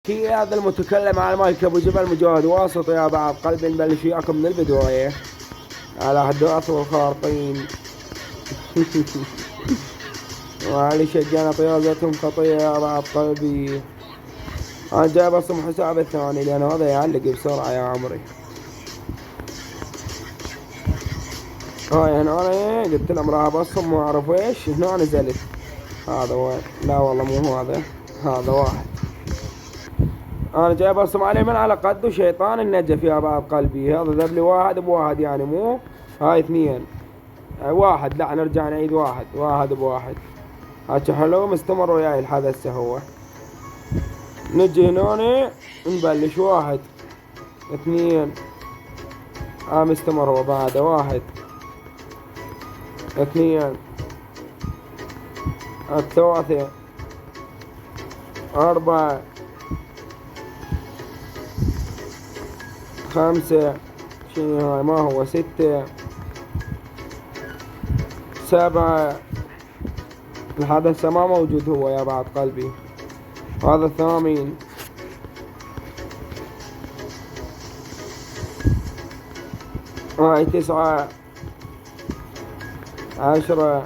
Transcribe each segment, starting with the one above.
كي هذا المتكلم على المايك أبو جبل مجاهد واسط يا بعض قلبي. نبلش وياكم من البداية على أحداث والخارطين. وعلي شجعنا طيازتهم خطية يا بعض قلبي. أنا جايب أصم حساب الثاني لأن هذا يعلق بسرعة يا عمري. هاي هنا أنا قلت لهم راح أبصم ما أعرف إيش. هنا نزلت. هذا واحد. لا والله مو هذا. هذا واحد. أنا جاي أبصم عليه من على قده شيطان النجف يا بعض قلبي. هذا ذب لي واحد بواحد يعني مو هاي اثنين. واحد. لا نرجع نعيد واحد بواحد. هاك حلو مستمر وياي الحدث هو. نجي هنا نبلش واحد اثنين. مستمر هو بعد واحد اثنين ثلاثة أربعة خمسة. شنو هاي ما هو ستة سبعة. الحدث ما موجود هو يا بعض قلبي. هذا الثامن. هاي تسعة عشرة.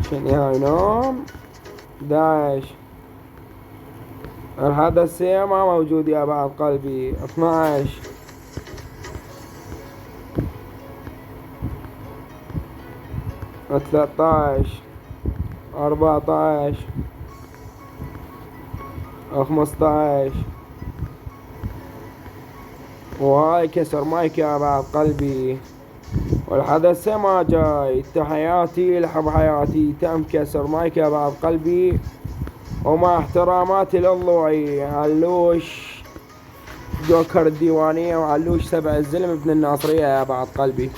شنو هاي نوم 11. الحدث ما موجود يا بعض قلبي. 12 13 14 15. وهاي كسر مايك يا بعض قلبي. والحدث ما جاي. تحياتي لحب حياتي. تم كسر مايك يا بعض قلبي. ومع احتراماتي للضوعي علوش جوكر الديوانية وعلوش 7 الزلم ابن الناصرية يا بعض قلبي.